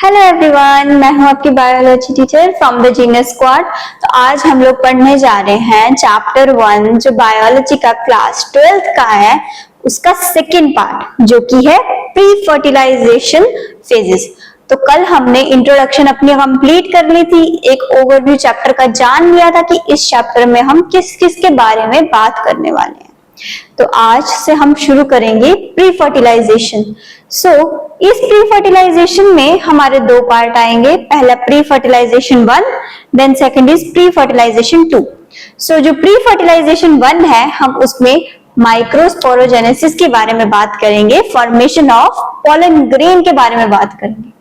Hello everyone, मैं हूं आपकी biology teacher from the genius squad. तो आज हम लोग पढ़ने जा रहे हैं चैप्टर 1 जो बायोलॉजी का क्लास 12th का है, उसका सेकेंड पार्ट जो कि है प्री फर्टिलाइजेशन फेजेस। तो कल हमने इंट्रोडक्शन अपनी कंप्लीट कर ली थी, एक ओवरव्यू चैप्टर का जान लिया था कि इस चैप्टर में हम किस किस के बारे में बात करने वाले हैं। तो आज से हम शुरू करेंगे प्री फर्टिलाइजेशन। इस प्री फर्टिलाइजेशन में हमारे दो पार्ट आएंगे, पहला pre fertilisation 1, then second is pre fertilisation 2। जो प्री फर्टिलाइजेशन 1 है, हम उसमें माइक्रोस्पोरोजेनेसिस के बारे में बात करेंगे, फॉर्मेशन ऑफ पॉलन ग्रेन के बारे में बात करेंगे,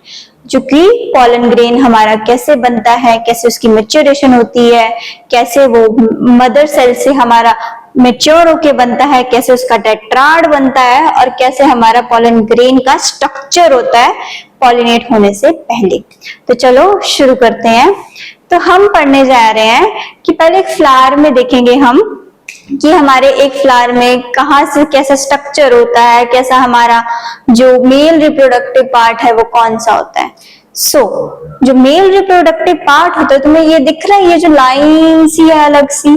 जो कि पॉलन ग्रेन हमारा कैसे बनता है, कैसे उसकी मैच्योरेशन होती है, कैसे वो मदर सेल से हमारा मैच्योर होके बनता है, कैसे उसका टेट्राड बनता है और कैसे हमारा पॉलन ग्रेन का स्ट्रक्चर होता है पॉलिनेट होने से पहले। तो चलो शुरू करते हैं। तो हम पढ़ने जा रहे हैं कि पहले एक फ्लावर में देखेंगे हम कि हमारे एक फ्लावर में कहाँ से कैसा स्ट्रक्चर होता है, कैसा हमारा जो मेल रिप्रोडक्टिव पार्ट है वो कौन सा होता है। जो मेल रिप्रोडक्टिव पार्ट होता है, तुम्हें ये दिख रहा है, ये जो लाइन सी है अलग सी,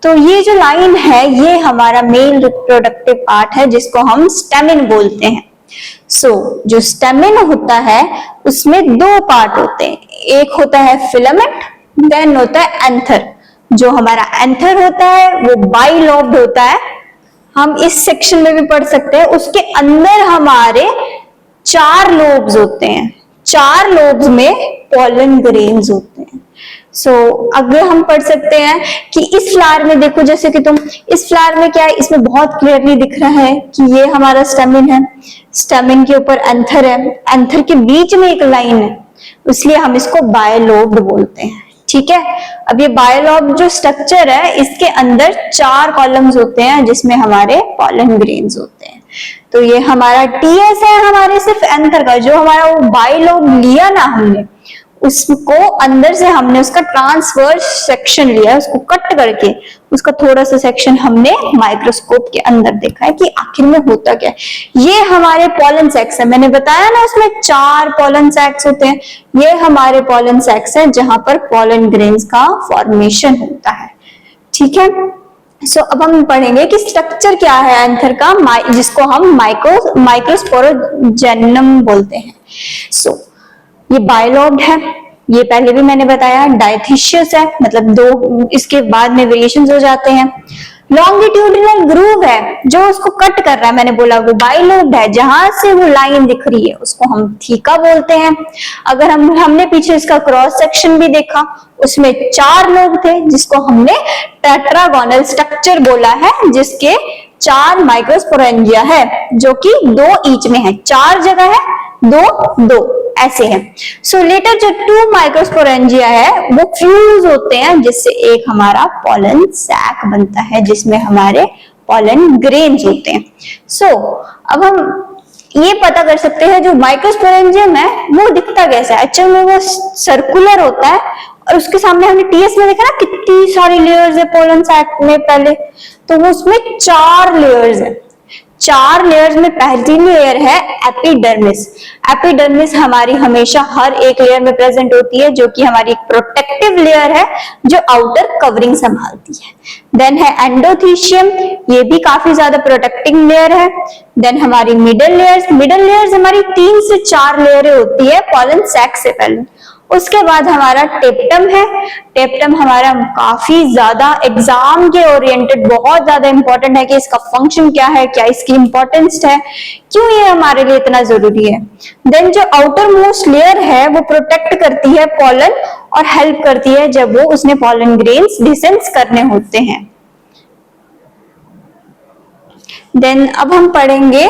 तो ये जो लाइन है ये हमारा मेल रिप्रोडक्टिव पार्ट है जिसको हम स्टेमिन बोलते हैं। जो स्टेमिन होता है उसमें दो पार्ट होते हैं, एक होता है फिलामेंट, देन होता है एंथर। जो हमारा एंथर होता है वो बाइलोब्ड होता है, हम इस सेक्शन में भी पढ़ सकते हैं। उसके अंदर हमारे 4 लोब्स होते हैं, 4 लोब्स में पॉलन ग्रेन्स होते हैं। आगे हम पढ़ सकते हैं कि इस फ्लावर में देखो, जैसे कि तुम इस फ्लावर में क्या है, इसमें बहुत क्लियरली दिख रहा है कि ये हमारा स्टेमिन है, स्टेमिन के ऊपर एंथर है, एंथर के बीच में एक लाइन है, इसलिए हम इसको बायलोब्ड बोलते हैं। ठीक है, अब ये बायलोब्ड जो स्ट्रक्चर है इसके अंदर 4 कॉलम्स होते हैं जिसमें हमारे पॉलन ग्रेन्स होते हैं। तो ये हमारा टीएस है, हमारे सिर्फ एंथर का, जो हमारा वो बायलोब्ड लिया ना हमने, उसको अंदर से हमने उसका ट्रांसवर्स सेक्शन लिया, उसको कट करके उसका थोड़ा सा सेक्शन हमने माइक्रोस्कोप के अंदर देखा है कि आखिर में होता क्या है। ये हमारे पॉलन सैक्स है, मैंने बताया ना उसमें 4 पॉलन सैक्स होते हैं, ये हमारे पॉलन सैक्स हैं जहां पर पॉलन ग्रेन्स का फॉर्मेशन होता है। ठीक है, अब हम पढ़ेंगे कि स्ट्रक्चर क्या है एंथर का, जिसको हम माइक्रोस्पोरोजेनम बोलते हैं। ये बायलोब्ड है, ये पहले भी मैंने बताया, डायथीशियस है, मतलब 2 इसके बाद में वेरिएशंस हो जाते हैं। लॉन्गिट्यूडिनल ग्रूव है जो उसको कट कर रहा है, मैंने बोला वो बायलोब्ड है, जहां से वो लाइन दिख रही है उसको हम थीका बोलते हैं। अगर हमने पीछे इसका क्रॉस सेक्शन भी देखा, उसमें 4 लोब थे जिसको हमने टेट्रागोनल स्ट्रक्चर बोला है, जिसके 4 माइक्रोस्पोरेंजिया है जो कि 2 ईच में है, 4 जगह है, 2 ऐसे है। लेटर जो 2 माइक्रोस्पोरेंजिया है वो फ्यूज होते हैं, जिससे एक हमारा पॉलन सैक बनता है जिसमें हमारे पॉलन ग्रेन्स होते हैं। अब हम ये पता कर सकते हैं जो माइक्रोस्पोरेंजियम है वो दिखता कैसा है। एक्चुअली में वो सर्कुलर होता है और उसके सामने हमने टीएस में देखा ना कितनी सारी लेयर्स है पॉलन सैक में पहले, तो वो उसमें 4 लेयर्स है। 4 लेयर्स में पहली लेयर है एपिडर्मिस। एपिडर्मिस हमारी हमेशा हर एक लेयर में प्रेजेंट होती है, जो कि हमारी एक प्रोटेक्टिव लेयर है जो आउटर कवरिंग संभालती है। देन है एंडोथीशियम, ये भी काफी ज्यादा प्रोटेक्टिंग लेयर है। देन हमारी मिडल लेयर्स हमारी 3 से 4 लेयरें होती है पॉलन सैक से पहले। उसके बाद हमारा टेप्टम है। टेप्टम हमारा काफी ज्यादा एग्जाम के ओरिएंटेड बहुत ज्यादा इंपॉर्टेंट है कि इसका फंक्शन क्या है, क्या इसकी इंपॉर्टेंस है, क्यों ये हमारे लिए इतना जरूरी है। देन जो आउटर मोस्ट लेयर है वो प्रोटेक्ट करती है पॉलन और हेल्प करती है जब वो उसने पॉलन ग्रेन्स डिसेंस करने होते हैं। देन अब हम पढ़ेंगे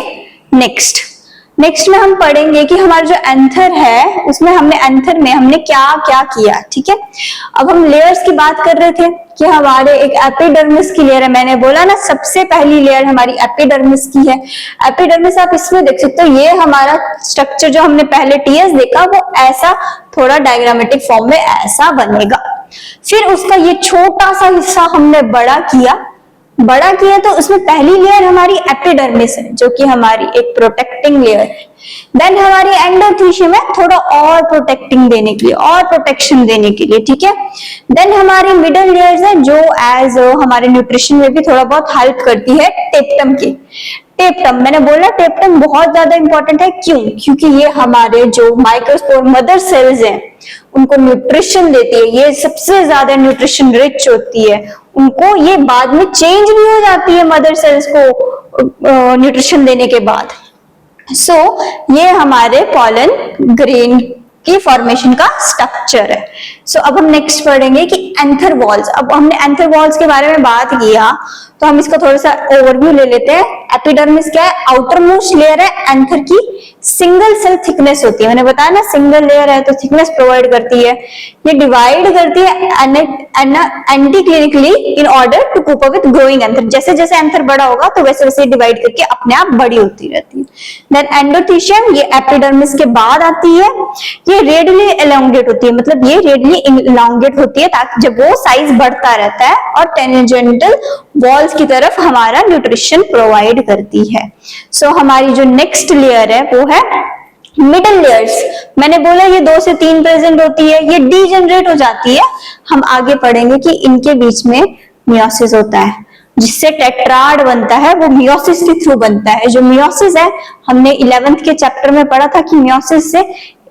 नेक्स्ट में हम पढ़ेंगे कि हमारा जो एंथर है उसमें हमने क्या क्या किया। ठीक है, अब हम लेयर्स की बात कर रहे थे कि हमारे एक एपिडर्मिस की लेयर है, मैंने बोला ना सबसे पहली लेयर हमारी एपिडर्मिस की है। एपिडर्मिस आप इसमें देख सकते हो, ये हमारा स्ट्रक्चर जो हमने पहले टीएस देखा वो ऐसा थोड़ा डायग्रामेटिक फॉर्म में ऐसा बनेगा। फिर उसका ये छोटा सा हिस्सा हमने बड़ा किया बड़ा किया तो उसमें पहली लेयर हमारी एपिडर्मिस है जो कि हमारी एक प्रोटेक्टिंग लेयर है। देन हमारी एंडोथीशियम है थोड़ा और प्रोटेक्टिंग देने के लिए और प्रोटेक्शन देने के लिए, ठीक है। देन हमारी मिडल लेयर्स है जो एज हमारे न्यूट्रिशन में भी थोड़ा बहुत हेल्प करती है टेप्टम की। टेप्टम मैंने बोला टेप्टम बहुत ज्यादा इंपॉर्टेंट है, क्यों? क्योंकि ये हमारे जो माइक्रोस्पोर मदर सेल्स हैं उनको न्यूट्रिशन देती है, ये सबसे ज्यादा न्यूट्रिशन रिच होती है, उनको ये बाद में चेंज भी हो जाती है मदर सेल्स को न्यूट्रिशन देने के बाद। सो ये हमारे पॉलन ग्रेन की फॉर्मेशन का स्ट्रक्चर है। सो अब हम नेक्स्ट पढ़ेंगे कि एंथर वॉल्स। अब हमने एंथर वॉल्स के बारे में बात किया तो हम इसका थोड़ा सा ओवरव्यू ले लेते हैं। एपिडर्मिस क्या है? आउटर मोस्ट लेयर है एंथर की, सिंगल सेल थिकनेस होती है, मैंने बताया ना सिंगल लेयर है तो थिकनेस प्रोवाइड करती है। ये डिवाइड करती है anti clinically in order to cope up with growing anther. जैसे जैसे एंथर बड़ा होगा तो वैसे वैसे डिवाइड करके अपने आप बड़ी होती रहती है। देन एंडोथीशियम, ये एपिडर्मिस के बाद आती है। ये रेडियली एलोंगेट होती है, मतलब ये रेडियली एलोंगेट होती है ताकि जब वो साइज बढ़ता रहता है और टेंजेंटल वॉल्स की तरफ हमारा न्यूट्रिशन प्रोवाइड करती है। सो हमारी जो नेक्स्ट लेयर है वो है मिडल लेयर्स। मैंने बोला ये 2 से 3 प्रेजेंट होती है, ये डीजेनरेट हो जाती है। हम आगे पढ़ेंगे कि इनके बीच में मियोसिस होता है जिससे टेट्राड बनता है, वो मियोसिस के थ्रू बनता है। जो मियोसिस है हमने 11th के चैप्टर में पढ़ा था कि मियोसिस से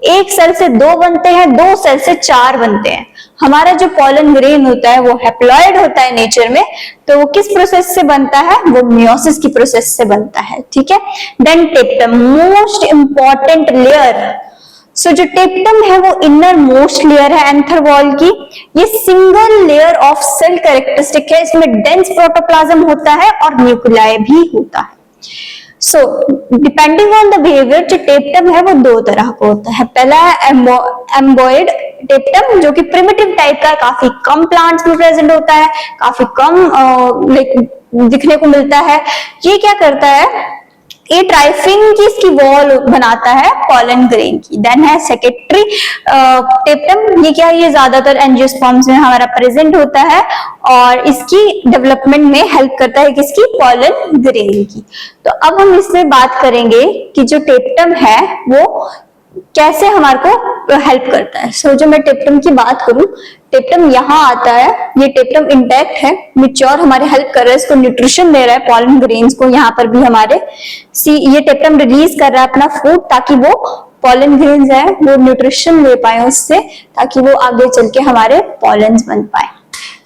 एक सेल से 2 बनते हैं, 2 सेल से 4 बनते हैं। हमारा जो पॉलन ग्रेन होता है वो हैप्लॉइड होता है नेचर में, तो वो किस प्रोसेस से बनता है? वो मियोसिस की प्रोसेस से बनता है, ठीक है। Then tapetum, most important layer. So जो टेप्टम है वो इनर मोस्ट लेयर है एंथर वॉल की। ये single layer of cell characteristic है, इसमें डेंस प्रोटोप्लाज्म होता है और न्यूक्लियाई भी होता है। So depending on the behaviour, जो टेप्टम है वो 2 तरह का होता है। पहला है एम्बॉइड टेप्टम जो कि प्रिमिटिव टाइप का, काफी कम प्लांट्स में प्रेजेंट होता है, काफी कम दिखने को मिलता है। ये क्या करता है? ये ट्राइफिंग की इसकी वॉल बनाता है पॉलन ग्रेन की। देन है सेकेंडरी टेप्टम, ये क्या है? ये ज्यादातर एंजियोस्पर्म्स में हमारा प्रेजेंट होता है और इसकी डेवलपमेंट में हेल्प करता है किसकी? पॉलन ग्रेन की। तो अब हम इसमें बात करेंगे कि जो टेप्टम है वो कैसे हमारे को हेल्प करता है। सो जो मैं टेप्टम की बात करूं, टेप्टम यहाँ आता है, ये टेप्टम इंटैक्ट है, मिच्योर हमारे हेल्प कर रहा है, इसको न्यूट्रिशन दे रहा है पॉलन ग्रेन्स को। यहाँ पर भी हमारे ये टेप्टम रिलीज कर रहा है अपना फूड ताकि वो पॉलन ग्रेन्स है वो न्यूट्रिशन ले पाए उससे, ताकि वो आगे चल के हमारे पॉलन्स बन पाए।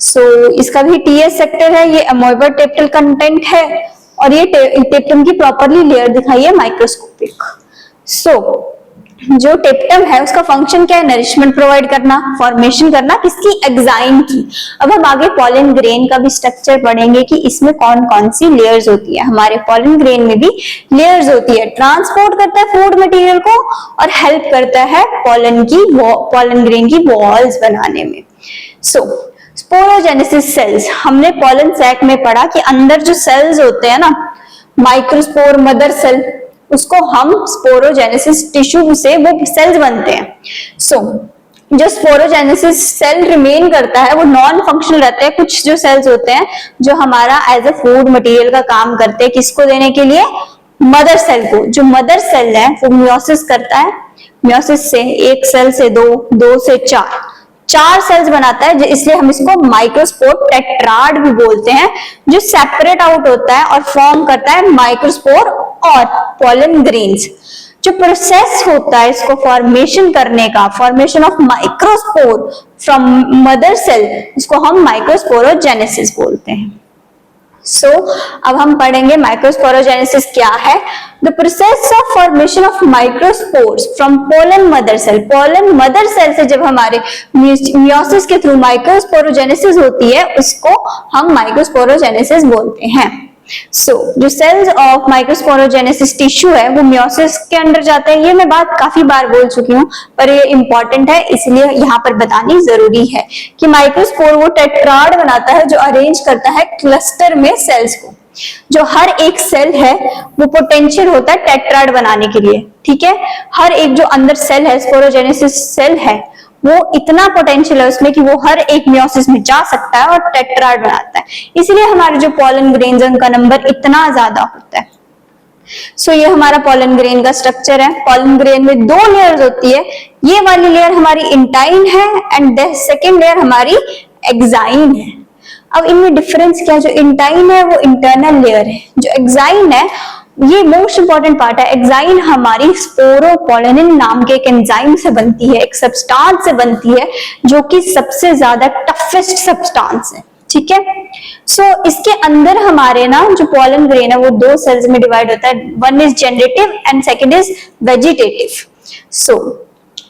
सो इसका भी टीएस सेक्टर है, ये अमोइबा टेप्टल कंटेंट है और ये टेप्टम की प्रॉपरली लेयर दिखाई है माइक्रोस्कोपिक। सो जो टेप्टम है उसका फंक्शन क्या है? नरिशमेंट प्रोवाइड करना, फॉर्मेशन करना, किसकी? एग्जाइम की। अब हम आगे पॉलन ग्रेन का भी स्ट्रक्चर पढ़ेंगे कि इसमें कौन कौन सी लेयर्स होती है। हमारे पॉलन ग्रेन में भी लेयर्स होती है, ट्रांसपोर्ट करता है फूड मटेरियल को और हेल्प करता है पॉलन ग्रेन की वॉल्स बनाने में। सो स्पोरोजेनेसिस सेल्स, हमने पॉलन सैक में पढ़ा कि अंदर जो सेल्स होते हैं ना, माइक्रोस्पोर मदर सेल, उसको हम स्पोरोजेनेसिस टिश्यू से वो सेल्स बनते हैं। सो जो स्पोरोजेनेसिस सेल रिमेन करता है वो नॉन फंक्शनल रहता है। कुछ जो सेल्स होते हैं जो हमारा एज ए फूड मटेरियल का काम करते हैं, किसको देने के लिए? मदर सेल को। जो मदर सेल है वो मियोसिस करता है, मियोसिस से 1 सेल से 2, 2 से 4 सेल्स बनाता है, इसलिए हम इसको माइक्रोस्पोर टेट्राड भी बोलते हैं, जो सेपरेट आउट होता है और फॉर्म करता है माइक्रोस्पोर और पॉलन ग्रेन्स। जो प्रोसेस होता है इसको फॉर्मेशन करने का, formation of microspore from mother cell, इसको हम माइक्रोस्पोरोजेनेसिस बोलते हैं। सो अब हम पढ़ेंगे माइक्रोस्पोरोजेनेसिस क्या है। The process of formation of microspores from pollen mother cell. Pollen mother cell से जब हमारे मियोसिस के थ्रू माइक्रोस्पोरोजेनेसिस होती है उसको हम माइक्रोस्पोरोजेनेसिस बोलते हैं। जो सेल्स ऑफ माइक्रोस्पोरोजेनेसिस टिश्यू है वो मियोसिस के अंडर जाते हैं। ये मैं बात काफी बार बोल चुकी हूँ पर ये इंपॉर्टेंट है इसलिए यहाँ पर बतानी जरूरी है कि माइक्रोस्पोर वो टेट्राड बनाता है जो अरेंज करता है क्लस्टर में सेल्स को। जो हर एक सेल है वो पोटेंशियल होता है टेट्राड बनाने के लिए, ठीक है। हर एक जो अंदर सेल है, स्पोरोजेनेसिस सेल है, वो इतना पोटेंशियल है उसमें कि वो हर एक मियोसिस में जा सकता है और टेट्राड बनाता है, इसलिए हमारे जो पोलन ग्रेन्स है उनका नंबर इतना ज्यादा होता है। सो ये हमारा पोलन ग्रेन का स्ट्रक्चर है। पोलन ग्रेन में दो लेयर्स होती है, ये वाली लेयर हमारी इंटाइन है एंड द सेकेंड लेयर हमारी एक्साइन है। अब इनमें डिफरेंस क्या है, जो इंटाइन है वो इंटरनल लेयर है, जो एक्साइन है ये मोस्ट इंपॉर्टेंट पार्ट है। एक्साइन हमारी स्पोरोपोलेनिन नाम के एक एंजाइम से बनती है, एक सब्सटेंस से बनती है जो कि सबसे ज्यादा टफेस्ट सब्सटेंस है, ठीक है। सो इसके अंदर हमारे ना जो पोलन ग्रेन है वो दो सेल्स में डिवाइड होता है, one is generative and second is vegetative. So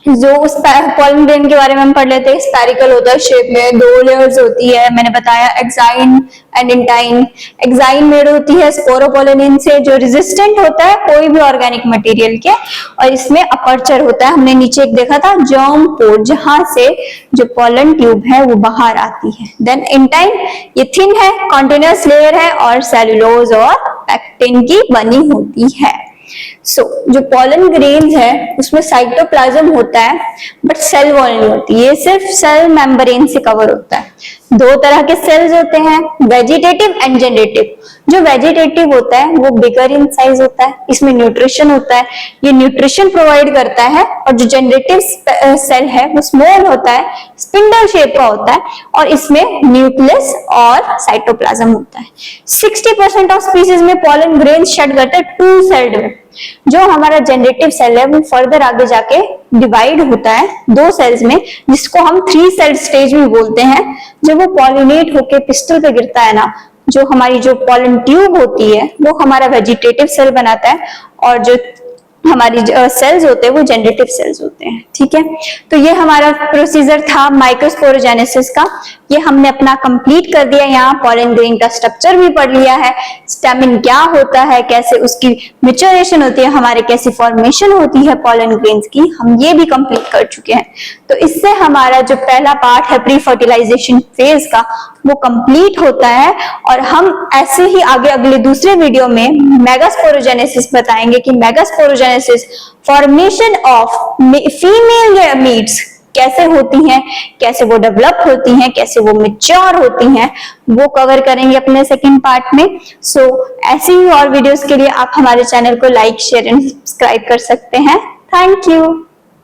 जो उस पोलन ग्रेन के बारे में हम पढ़ लेते हैं, स्पेरिकल होता है शेप में, दो लेयर्स होती है, मैंने बताया exine and intine. Exine made होती है स्पोरोपोलेनिन से जो रेजिस्टेंट होता है कोई भी ऑर्गेनिक मटेरियल के, और इसमें अपर्चर होता है, हमने नीचे एक देखा था जर्म पोर, जहां से जो पोलन ट्यूब है वो बाहर आती है। देन इंटाइन ये थिन है, कॉन्टिन्यूअस लेयर है और सेलुलोज और पैक्टिन की बनी होती है। सो जो पोलन ग्रेन्स है उसमें साइटोप्लाज्म होता है बट सेल वॉल नहीं होती, ये सिर्फ सेल मेम्ब्रेन से कवर होता है। दो तरह के सेल्स होते हैं, वेजिटेटिव एंड जनरेटिव। जो वेजिटेटिव होता है वो बिगर इन साइज होता है, इसमें न्यूट्रिशन होता है, ये न्यूट्रिशन प्रोवाइड करता है। और जो जनरेटिव सेल है वो स्मॉल होता है, स्पिंडल शेप का होता है और इसमें न्यूक्लियस और साइटोप्लाज्म होता है। 60% ऑफ स्पीसीज में पोलन ग्रेन शेड करते हैं टू सेल्ड में। जो हमारा जनरेटिव सेल है वो फर्दर आगे जाके डिवाइड होता है दो सेल्स में, जिसको हम 3 सेल स्टेज भी बोलते हैं। जब वो पॉलिनेट होके पिस्टल पे गिरता है ना, जो हमारी जो पोलन ट्यूब होती है वो हमारा वेजिटेटिव सेल बनाता है और जो हमारी सेल्स होते हैं वो जनरेटिव सेल्स होते हैं, ठीक है। तो ये हमारा प्रोसीजर था माइक्रोस्पोरोजेनेसिस का, ये हमने अपना कंप्लीट कर दिया। यहाँ पोलन ग्रेन का स्ट्रक्चर भी पढ़ लिया है, स्टेमिन क्या होता है, कैसे उसकी मैच्योरेशन होती है, हमारे कैसी फॉर्मेशन होती है पोलन ग्रेन्स की, हम ये भी कंप्लीट कर चुके हैं। तो इससे हमारा जो पहला पार्ट है प्री फर्टिलाइजेशन फेज का वो कंप्लीट होता है और हम ऐसे ही आगे अगले दूसरे वीडियो में मेगास्पोरोजेनेसिस बताएंगे कि megasporogenesis formation of female gametes कैसे होती हैं, कैसे वो डेवलप होती हैं, कैसे वो मैच्योर होती हैं, वो कवर करेंगे अपने सेकंड पार्ट में। सो ऐसे ही और वीडियोस के लिए आप हमारे चैनल को लाइक, शेयर एंड सब्सक्राइब कर सकते हैं। Thank you.